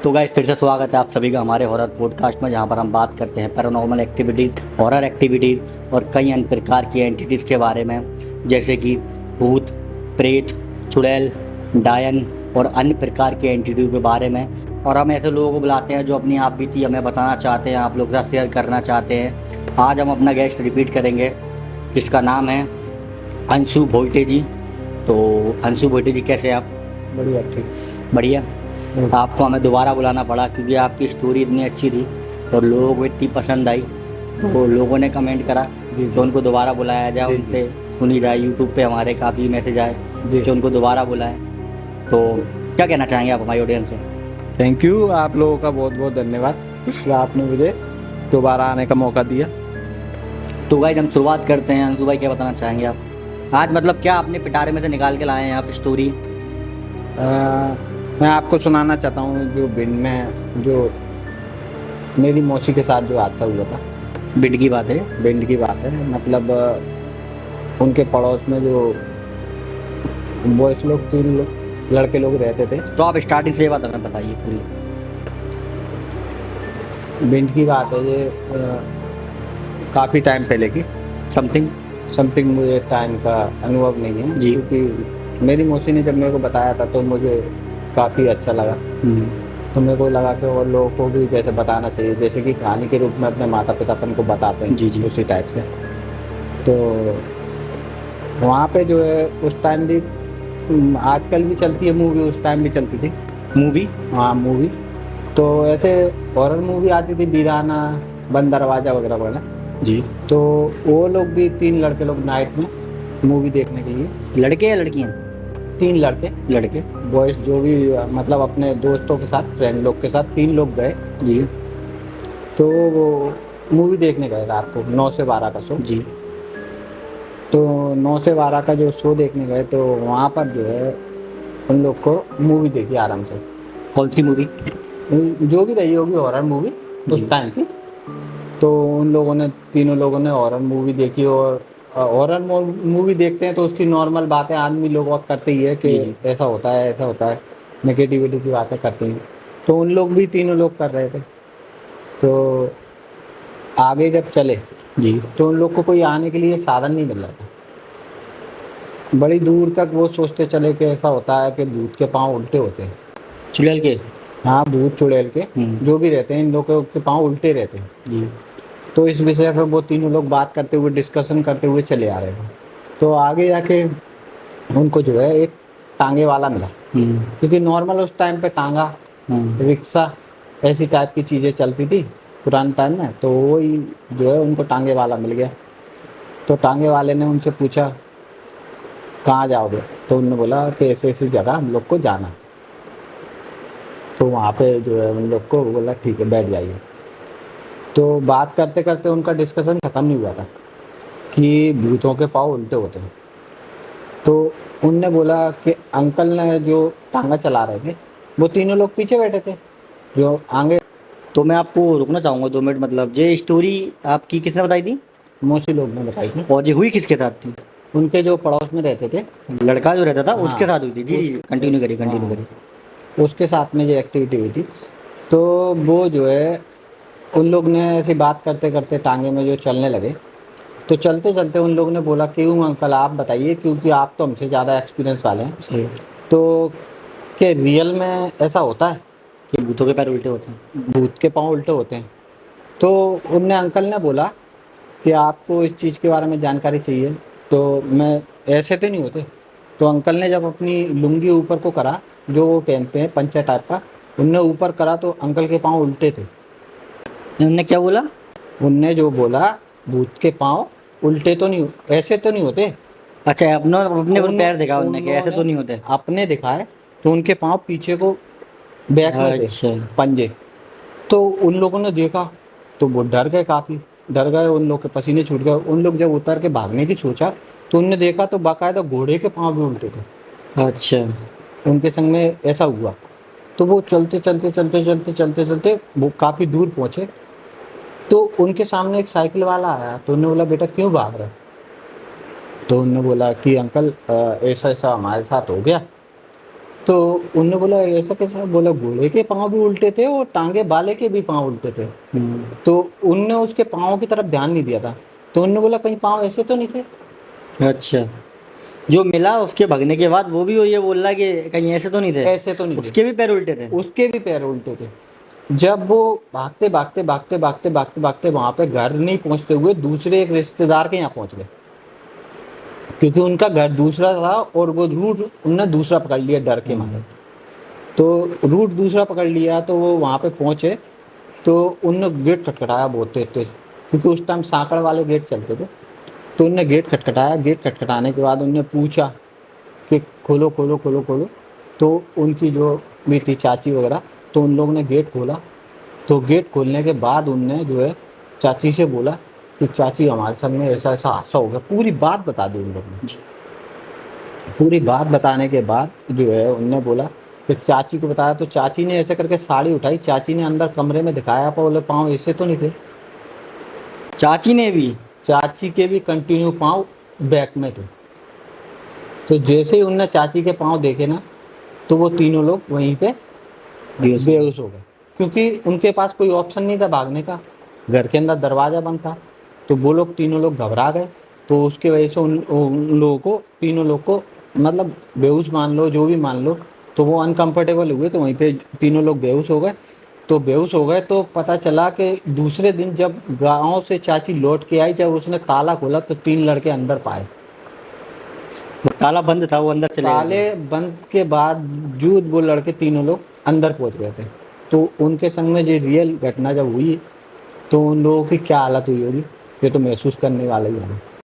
तो गाइस फिर से स्वागत है आप सभी का हमारे हॉरर पॉडकास्ट में, जहां पर हम बात करते हैं पैरानॉर्मल एक्टिविटीज़, हॉरर एक्टिविटीज़ और कई अन्य प्रकार की एंटिटीज़ के बारे में, जैसे कि भूत, प्रेत, चुड़ैल, डायन और अन्य प्रकार के एंटिटी के बारे में। और हम ऐसे लोगों को बुलाते हैं जो अपनी आप बीती हमें बताना चाहते हैं, आप लोग के साथ शेयर करना चाहते हैं। आज हम अपना गेस्ट रिपीट करेंगे जिसका नाम है अंशु भोइटे जी। तो अंशु भोइटे जी, कैसे हैं आप? बढ़िया, ठीक, बढ़िया। आपको हमें दोबारा बुलाना पड़ा क्योंकि आपकी स्टोरी इतनी अच्छी थी और लोगों को इतनी पसंद आई, तो लोगों ने कमेंट करा जी कि उनको दोबारा बुलाया जाए, जी, उनसे सुनी जाए। यूट्यूब पे हमारे काफ़ी मैसेज आए जी। कि उनको दोबारा बुलाएं। तो क्या कहना चाहेंगे आप हमारी ऑडियंस से? थैंक यू, आप लोगों का बहुत बहुत धन्यवाद कि आपने मुझे दोबारा आने का मौका दिया। तो गाइस हम शुरुआत करते हैं। अंशु भाई, क्या बताना चाहेंगे आप? आज मतलब क्या अपने पिटारे में से निकाल के लाए हैं आप स्टोरी? मैं आपको सुनाना चाहता हूँ जो भिंड में जो मेरी मौसी के साथ जो हादसा हुआ था। भिंड की बात है? भिंड की बात है, मतलब उनके पड़ोस में जो बॉयस लोग, 3 लोग लड़के लोग रहते थे। तो आप स्टार्टिंग से ये बात हमें बताइए पूरी। भिंड की बात है ये, काफ़ी टाइम पहले की। समथिंग मुझे टाइम का अनुभव नहीं है जी। क्योंकि मेरी मौसी ने जब मेरे को बताया था तो मुझे काफ़ी अच्छा लगा। तो मेरे को लगा कि और लोगों को भी जैसे बताना चाहिए, जैसे कि कहानी के रूप में अपने माता पितापन को बताते हैं, जी जी। उसी टाइप से। तो वहाँ पे जो है उस टाइम भी, आजकल भी चलती है मूवी, उस टाइम भी चलती थी मूवी? हाँ, मूवी। तो ऐसे हॉरर मूवी आती थी, वीराना, बंद दरवाजा वगैरह वगैरह। जी। तो वो लोग भी 3 लड़के लोग नाइट में मूवी देखने के लिए, लड़के या लड़कियाँ? 3 लड़के लड़के। बॉयज जो भी, मतलब अपने दोस्तों के साथ, फ्रेंड लोग के साथ 3 लोग गए। जी तो वो मूवी देखने गए रात को 9 से 12 का शो। जी। तो 9 से 12 का जो शो देखने गए तो वहाँ पर जो है उन लोग को मूवी देखी आराम से। कौन सी मूवी? जो भी रही होगी हॉरर मूवी जी। उस टाइम की। तो उन लोगों ने, तीनों लोगों ने हॉरर मूवी देखी। और हॉरर मूवी देखते हैं तो उसकी नॉर्मल बातें आदमी लोग वक्त करते ही है कि जी जी। ऐसा होता है, ऐसा होता है, नेगेटिविटी की बातें करते हैं। तो उन लोग भी, तीनों लोग कर रहे थे। तो आगे जब चले जी। तो उन लोग को कोई आने के लिए साधन नहीं मिल रहा था। बड़ी दूर तक वो सोचते चले कि ऐसा होता है कि भूत के पाँव उल्टे होते हैं। चुड़ैल के? हाँ, भूत चुड़ैल के जो भी रहते हैं, इन लोगों के पाँव उल्टे रहते हैं। जी। तो इस विषय पर वो तीनों लोग बात करते हुए, डिस्कशन करते हुए चले आ रहे थे। तो आगे जाके उनको जो है एक टांगे वाला मिला, क्योंकि नॉर्मल उस टाइम पे टांगा, रिक्शा, ऐसी टाइप की चीज़ें चलती थी पुराने टाइम में। तो वही जो है उनको टांगे वाला मिल गया। तो टांगे वाले ने उनसे पूछा कहाँ जाओगे? तो उन्होंने बोला कि ऐसी ऐसी जगह हम लोग को जाना। तो वहाँ पे जो है उन लोग को बोला ठीक है, बैठ जाइए। तो बात करते करते उनका डिस्कशन ख़त्म नहीं हुआ था कि भूतों के पाँव उल्टे होते हैं। तो उनने बोला कि अंकल ने जो टांगा चला रहे थे वो तीनों लोग पीछे बैठे थे, जो आगे। तो मैं आपको रुकना चाहूँगा 2 मिनट। मतलब ये स्टोरी आपकी किसने बताई थी मौसी लोग ने बताई थी। और ये हुई किसके साथ थी? उनके जो पड़ोस में रहते थे, लड़का जो रहता था हाँ, उसके साथ हुई थी? जी जी, कंटिन्यू करिए, कंटिन्यू हाँ, करिए। उसके साथ में ये एक्टिविटी हुई थी। तो वो जो है उन लोग ने ऐसी बात करते करते टांगे में जो चलने लगे। तो चलते चलते उन लोगों ने बोला क्यों अंकल आप बताइए, क्योंकि आप तो हमसे ज़्यादा एक्सपीरियंस वाले हैं। सही। तो कि रियल में ऐसा होता है कि भूतों के पैर उल्टे होते हैं? भूत के पाँव उल्टे होते हैं? तो उनने, अंकल ने बोला कि आपको इस चीज़ के बारे में जानकारी चाहिए। तो मैं, ऐसे तो नहीं होते। तो अंकल ने जब अपनी लुंगी ऊपर को करा, जो वो पहनते हैं पंचा टाइप का, उनने ऊपर करा तो अंकल के पाँव उल्टे थे। उन्होंने क्या बोला? उनने जो बोला, भूत के पाँव उल्टे तो नहीं, ऐसे तो नहीं होते। अच्छा, अपने अपने पैर देखा उनने कि ऐसे तो उन्होंने नहीं होते? अपने दिखाए तो उनके पाँव पीछे को, बैक में थे अच्छा। पंजे। तो उन लोगों ने देखा तो वो डर गए, काफ़ी डर गए। उन लोग के पसीने छूट गए। उन लोग जब उतर के भागने की सोचा तो उनने देखा तो बाकायदा घोड़े के पाँव भी उल्टे थे। अच्छा। उनके संग में ऐसा हुआ। तो वो चलते चलते चलते चलते चलते चलते वो काफ़ी दूर पहुँचे। तो उनके सामने एक साइकिल वाला आया। तो उन्होंने बोला बेटा क्यों भाग रहे हो? तो उन्होंने बोला कि अंकल ऐसा ऐसा हमारे साथ हो गया। तो उनने बोला ऐसा कैसा, बोला घोड़े के पाँव भी उल्टे थे और टांगे वाले के भी पाँव उल्टे थे। तो उनने उसके पाँव की तरफ ध्यान नहीं दिया था, तो उनने बोला कहीं पाँव ऐसे तो नहीं थे। अच्छा, जो मिला उसके भगने के बाद वो भी ये बोल रहा है कि कहीं ऐसे तो नहीं थे, ऐसे तो नहीं थे, उसके भी पैर उल्टे थे। उसके भी पैर उल्टे थे। जब वो भागते भागते भागते भागते भागते भागते वहां पे घर नहीं पहुंचते हुए दूसरे एक रिश्तेदार के यहाँ पहुंच गए, क्योंकि उनका घर दूसरा था और वो रूट उनने दूसरा पकड़ लिया डर के मारे। तो रूट दूसरा पकड़ लिया, तो वो वहाँ पे पहुँचे तो उनने गेट खटखटाया बहुत तेज तेज, क्योंकि उस टाइम सांकड़ वाले गेट चलते थे। तो उनने गेट खटखटाया, गेट खटखटाने के बाद उनने पूछा कि खोलो खोलो खोलो खोलो। तो उनकी जो भी थी चाची वगैरह, तो उन लोगों ने गेट खोला। तो गेट खोलने के बाद उनने जो है चाची से बोला कि चाची हमारे संग में ऐसा ऐसा हादसा हो गया, पूरी बात बता दी उन लोगों ने। पूरी बात बताने के बाद जो है उनने बोला कि चाची को बताया, तो चाची ने ऐसे करके साड़ी उठाई, चाची ने अंदर कमरे में दिखाया, बोले पाँव ऐसे तो नहीं थे। चाची ने भी? चाची के भी कंटिन्यू पाँव बैक में थे। तो जैसे ही उनने चाची के पाँव देखे ना, तो वो तीनों लोग वहीं पे बेहोश हो गए, क्योंकि उनके पास कोई ऑप्शन नहीं था भागने का, घर के अंदर दरवाज़ा बंद था। तो वो लोग तीनों लोग घबरा गए। तो उसके वजह से उन लोगों को, तीनों लोग को, मतलब बेहोश मान लो, जो भी मान लो, तो वो अनकंफर्टेबल हुए, तो वहीं पे तीनों लोग बेहोश हो गए। तो बेहोश हो गए तो पता चला कि दूसरे दिन जब गाँव से चाची लौट के आई, जब उसने ताला खोला तो 3 लड़के अंदर पाए। ताला बंद था, वो अंदर चले गए ताले बंद के बाद जूद वो लड़के तीनों लोग अंदर पहुंच गए थे। तो उनके संग में ये रियल घटना जब हुई, तो उन लोगों की क्या हालत हुई होगी, ये तो महसूस करने वाला ही है।